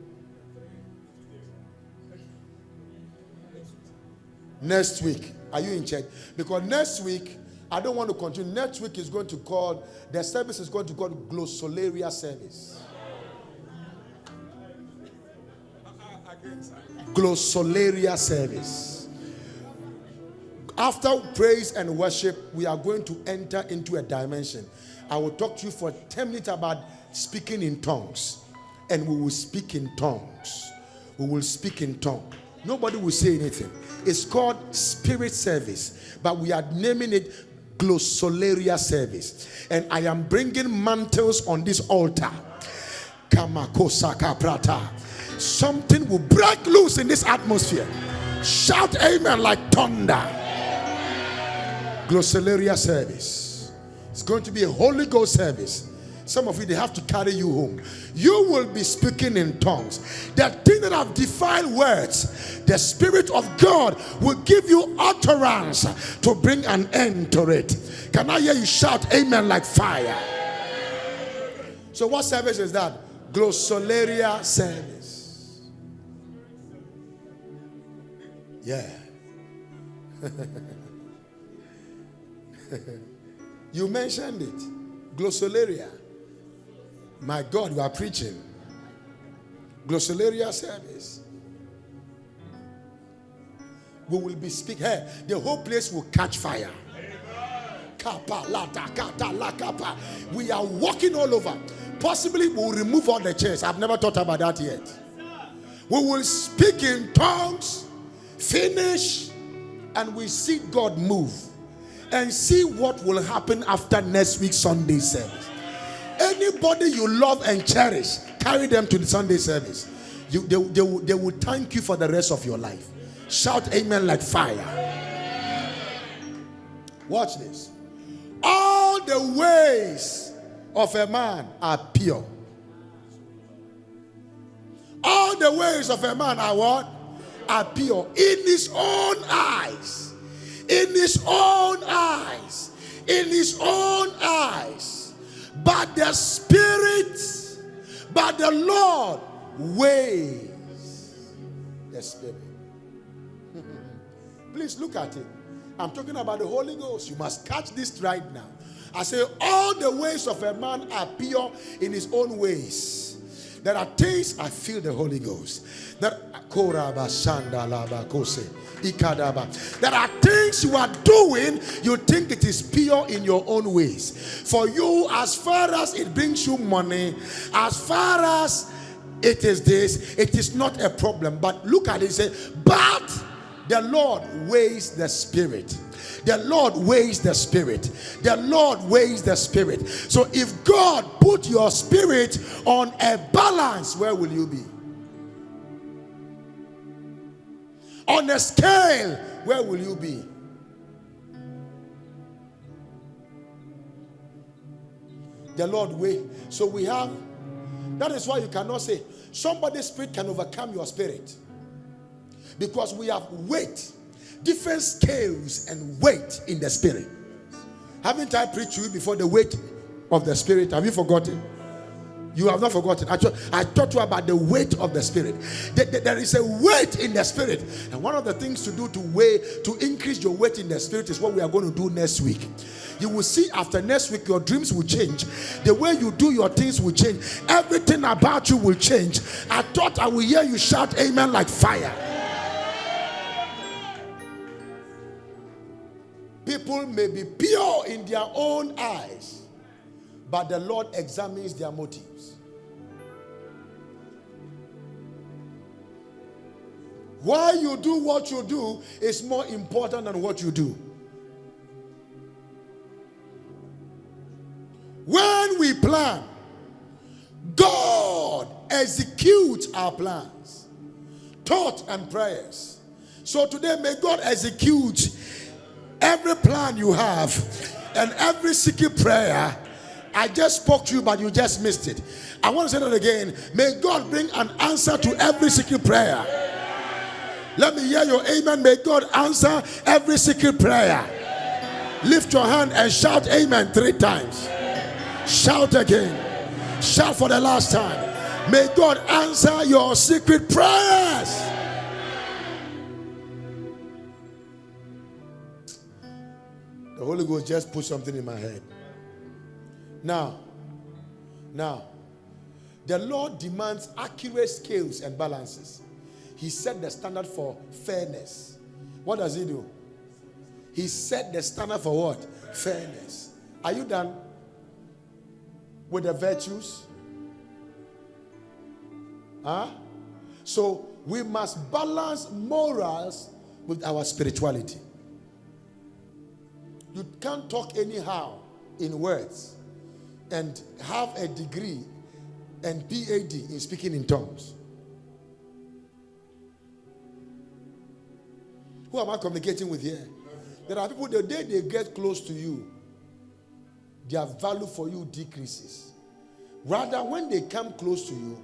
next week. Are you in church? Because next week, I don't want to continue. Next week is going to call, the service is going to call Glossolaria service. Glossolaria service. After praise and worship, we are going to enter into a dimension. I will talk to you for 10 minutes about speaking in tongues. And we will speak in tongues. We will speak in tongues. Nobody will say anything. It's called spirit service, but we are naming it Glossolaria service. And I am bringing mantles on this altar. Kamakosaka prata. Something will break loose in this atmosphere. Shout amen like thunder. Glossolalia service. It's going to be a Holy Ghost service. Some of you, they have to carry you home. You will be speaking in tongues. That thing that have defiled words, the Spirit of God will give you utterance to bring an end to it. Can I hear you shout amen like fire? So what service is that? Glossolalia service. Yeah. You mentioned it. Glossolalia. My God, you are preaching. Glossolalia service. We will be speaking. Hey, the whole place will catch fire. We are walking all over. Possibly we will remove all the chairs. I've never thought about that yet. We will speak in tongues, finish, and we see God move. And see what will happen after next week's Sunday service. Anybody you love and cherish, carry them to the Sunday service. They will thank you for the rest of your life. Shout amen like fire. Watch this. All the ways of a man are pure. All the ways of a man are what? Are pure. In his own eyes. In his own eyes. In his own eyes. But the Spirit, but the Lord weighs the Spirit. Please look at it. I'm talking about the Holy Ghost. You must catch this right now. I say all the ways of a man are pure in his own ways. There are things, I feel the Holy Ghost. There are things you are doing, you think it is pure in your own ways. For you, as far as it brings you money, as far as it is this, it is not a problem. But look at it, say, but the Lord weighs the Spirit. The Lord weighs the Spirit. The Lord weighs the Spirit. So if God put your spirit on a balance, where will you be? On a scale, where will you be? The Lord weighs. So we have, that is why you cannot say somebody's spirit can overcome your spirit. Because we have weight, different scales and weight in the spirit. Haven't I preached to you before the weight of the spirit? Have you forgotten? You have not forgotten. I taught you about the weight of the spirit. There is a weight in the spirit. And one of the things to do to increase your weight in the spirit is what we are going to do next week. You will see after next week, your dreams will change. The way you do your things will change. Everything about you will change. I thought I will hear you shout amen like fire. People may be pure in their own eyes, but the Lord examines their motives. Why you do what you do is more important than what you do. When we plan, God executes our plans, thoughts and prayers. So today, may God execute every plan you have and every secret prayer. I just spoke to you, but you just missed it. I want to say that again. May God bring an answer to every secret prayer. Let me hear your amen. May God answer every secret prayer. Lift your hand and shout amen 3 times. Shout again. Shout for the last time. May God answer your secret prayers. The Holy Ghost just put something in my head. Now, the Lord demands accurate scales and balances. He set the standard for fairness. What does he do? He set the standard for what? Fairness. Are you done with the virtues? So we must balance morals with our spirituality. You can't talk anyhow in words and have a degree and PhD in speaking in tongues. Who am I communicating with here? There are people, the day they get close to you, their value for you decreases. Rather, when they come close to you,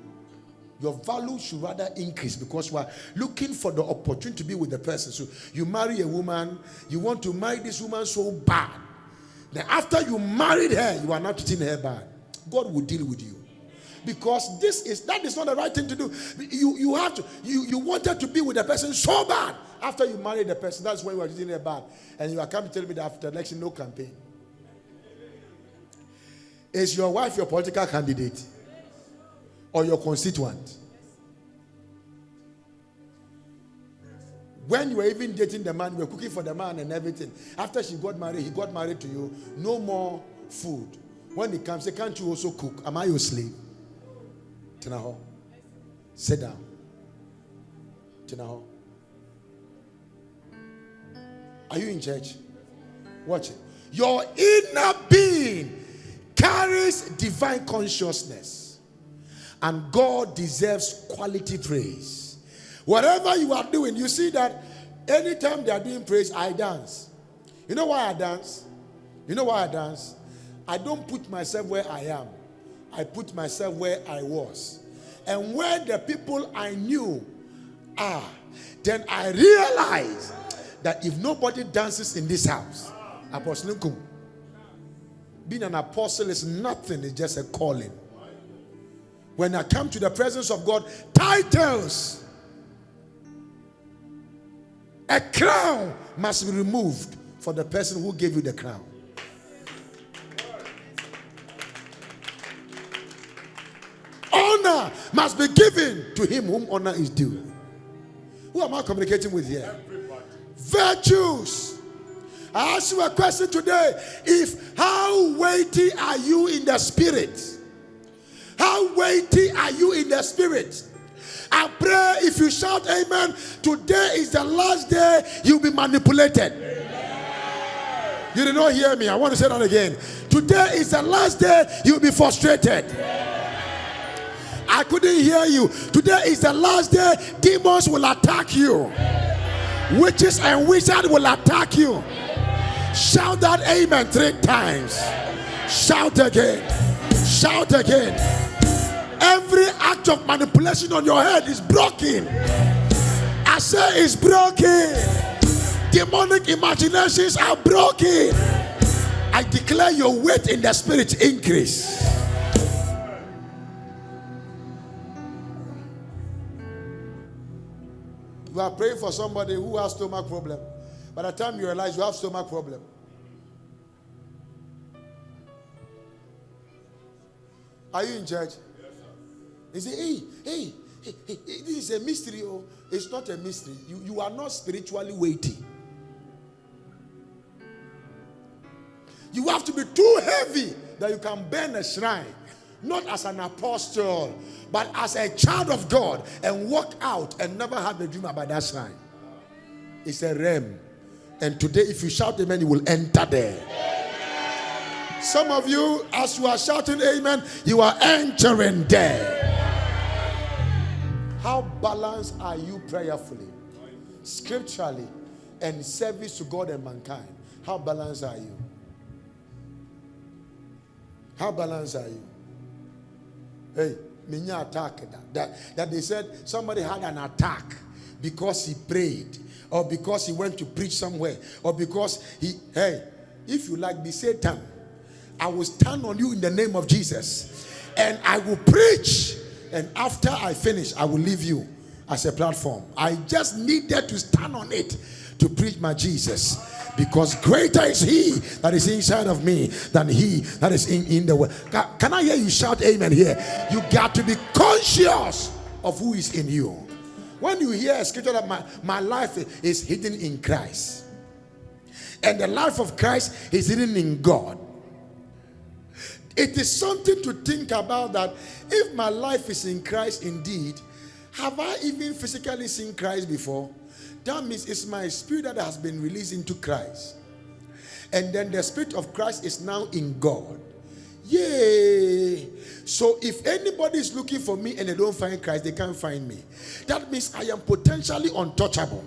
your value should rather increase, because you are looking for the opportunity to be with the person. So you marry a woman, you want to marry this woman so bad. Then after you married her, you are not treating her bad. God will deal with you. Because that is not the right thing to do. You wanted to be with the person so bad. After you married the person, that's when you are treating her bad. And you are coming to tell me that after the election, no campaign. Is your wife your political candidate? Or your constituent? When you were even dating the man, you were cooking for the man and everything. After he got married to you, no more food. When he comes, say, can't you also cook? Am I your slave? Tinaho. Sit down. Tinaho. Are you in church? Watch it. Your inner being carries divine consciousness. And God deserves quality praise. Whatever you are doing, you see that anytime they are doing praise, I dance. You know why I dance? You know why I dance? I don't put myself where I am. I put myself where I was. And where the people I knew are, then I realize that if nobody dances in this house, Apostle Nkum, being an apostle is nothing, it's just a calling. When I come to the presence of God, titles, a crown must be removed for the person who gave you the crown. Honor must be given to him whom honor is due. Who am I communicating with here? Everybody. Virtues. I ask you a question today. How weighty are you in the spirit? How weighty are you in the spirit? I pray if you shout amen, today is the last day you'll be manipulated. Amen. You did not hear me. I want to say that again. Today is the last day you'll be frustrated. I couldn't hear you. Today is the last day demons will attack you. Witches and wizards will attack you. Shout that amen 3 times. Shout again. Shout again. Every act of manipulation on your head is broken. I say it's broken. Demonic imaginations are broken. I declare your weight in the spirit increase. You are praying for somebody who has stomach problem. By the time you realize you have stomach problem, are you in church? He say, hey, this is a mystery. Oh, it's not a mystery. You are not spiritually weighty. You have to be too heavy that you can burn a shrine. Not as an apostle, but as a child of God, and walk out and never have a dream about that shrine. It's a realm. And today, if you shout amen, you will enter there. Some of you, as you are shouting amen, you are entering there. How balanced are you prayerfully, scripturally, and service to God and mankind? How balanced are you? How balanced are you? Hey, minya attack that they said somebody had an attack because he prayed, or because he went to preach somewhere, or because if you like, be Satan, I will stand on you in the name of Jesus, and I will preach. And after I finish, I will leave you as a platform. I just needed to stand on it to preach my Jesus, because greater is he that is inside of me than he that is in the world. Can I hear you shout amen here? You got to be conscious of who is in you. When you hear a scripture that my life is hidden in Christ, and the life of Christ is hidden in God, it is something to think about, that if my life is in Christ indeed, have I even physically seen Christ before? That means it's my spirit that has been released into Christ. And then the spirit of Christ is now in God. Yay! So if anybody is looking for me and they don't find Christ, they can't find me. That means I am potentially untouchable.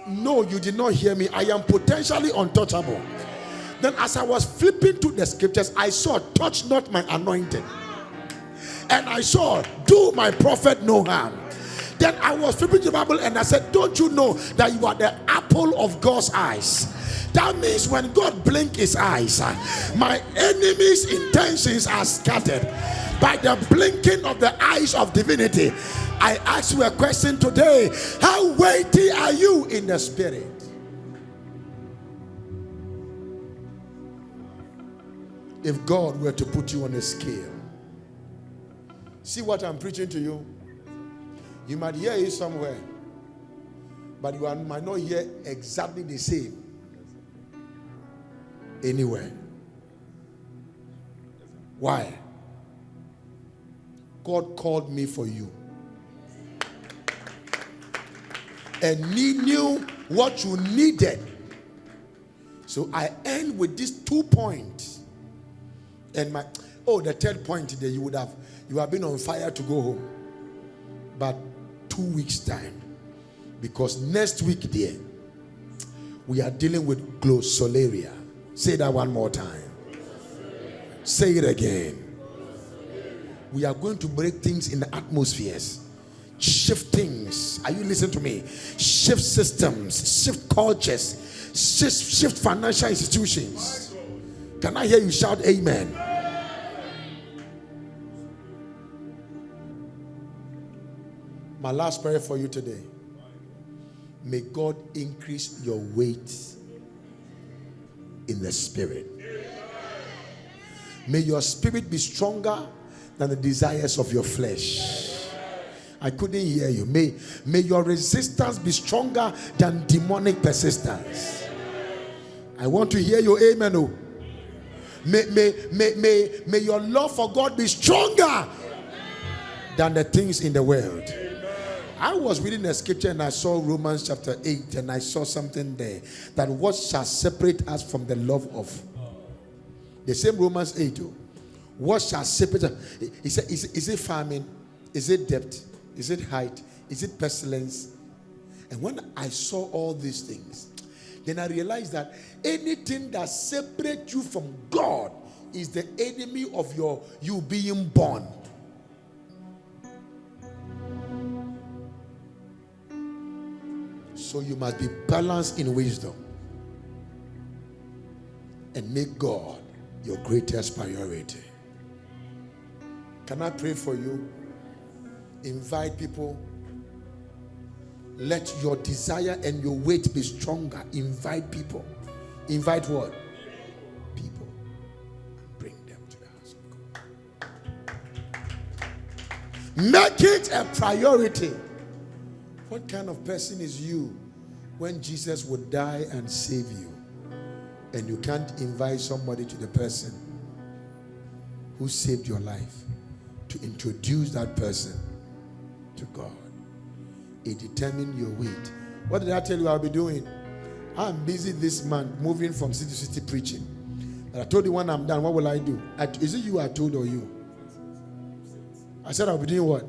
No, you did not hear me. I am potentially untouchable. Then as I was flipping to the scriptures, I saw, touch not my anointed. And I saw, do my prophet no harm. Then I was flipping the Bible and I said, don't you know that you are the apple of God's eyes? That means when God blinks his eyes, my enemy's intentions are scattered by the blinking of the eyes of divinity. I ask you a question today. How weighty are you in the spirit? If God were to put you on a scale, see what I'm preaching to you? You might hear it somewhere, but you might not hear exactly the same anywhere. Why? God called me for you. And he knew what you needed. So I end with these 2 points. And the third point today, you have been on fire to go home. But 2 weeks time. Because next week there, we are dealing with glossolalia. Say that one more time. Say it again. We are going to break things in the atmospheres. Shift things. Are you listening to me? Shift systems, shift cultures, shift financial institutions. Can I hear you shout amen? My last prayer for you today. May God increase your weight in the spirit. May your spirit be stronger than the desires of your flesh. I couldn't hear you. May your resistance be stronger than demonic persistence. I want to hear your amen. Oh. May your love for God be stronger than the things in the world. I was reading the scripture and I saw Romans chapter 8 and I saw something there. That what shall separate us from the love of? The same Romans 8. Oh. What shall separate us? He said, is it famine? Is it debt? Is it height? Is it pestilence? And when I saw all these things, then I realized that anything that separates you from God is the enemy of you being born. So you must be balanced in wisdom and make God your greatest priority. Can I pray for you? Invite people. Let your desire and your weight be stronger. Invite people. Invite what? People. Bring them to the house of God. Make it a priority. What kind of person is you when Jesus would die and save you, and you can't invite somebody to the person who saved your life to introduce that person to God? It determines your weight. What did I tell you I'll be doing? I'm busy this month moving from city to city preaching. And I told you when I'm done, what will I do? Is it you I told or you? I said I'll be doing what?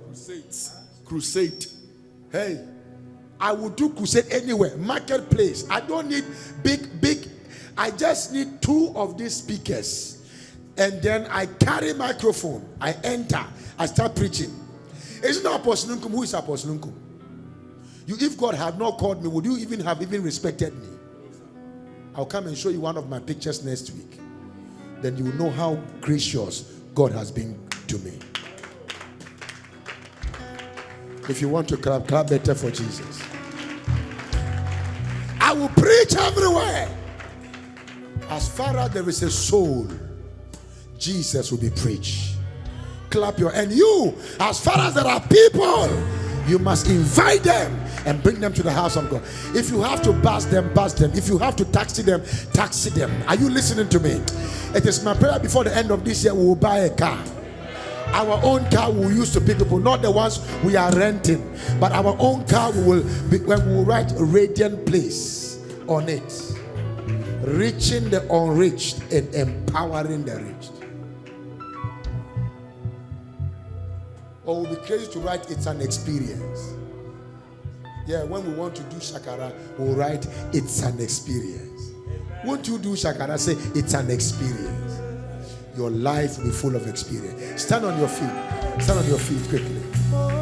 Crusade. Hey, I will do crusade anywhere. Marketplace. I don't need big. I just need 2 of these speakers. And then I carry microphone. I enter. I start preaching. Isn't that Apostle Nkum? Who is Apostle Nkum? If God had not called me, would you even have respected me? I'll come and show you one of my pictures next week. Then you will know how gracious God has been to me. If you want to clap better for Jesus. I will preach everywhere. As far as there is a soul, Jesus will be preached. Clap your and you, as far as there are people, you must invite them and bring them to the house of God. If you have to bus them. If you have to taxi them. Are you listening to me? It is my prayer before the end of this year we will buy a car. Our own car we will use to pick people, not the ones we are renting, but our own car we will write a radiant place on it, reaching the unreached and empowering the reached. Or we'll be crazy to write it's an experience. Yeah, when we want to do shakara, we'll write, it's an experience. Won't you do shakara? Say, it's an experience. Your life will be full of experience. Stand on your feet. Stand on your feet quickly.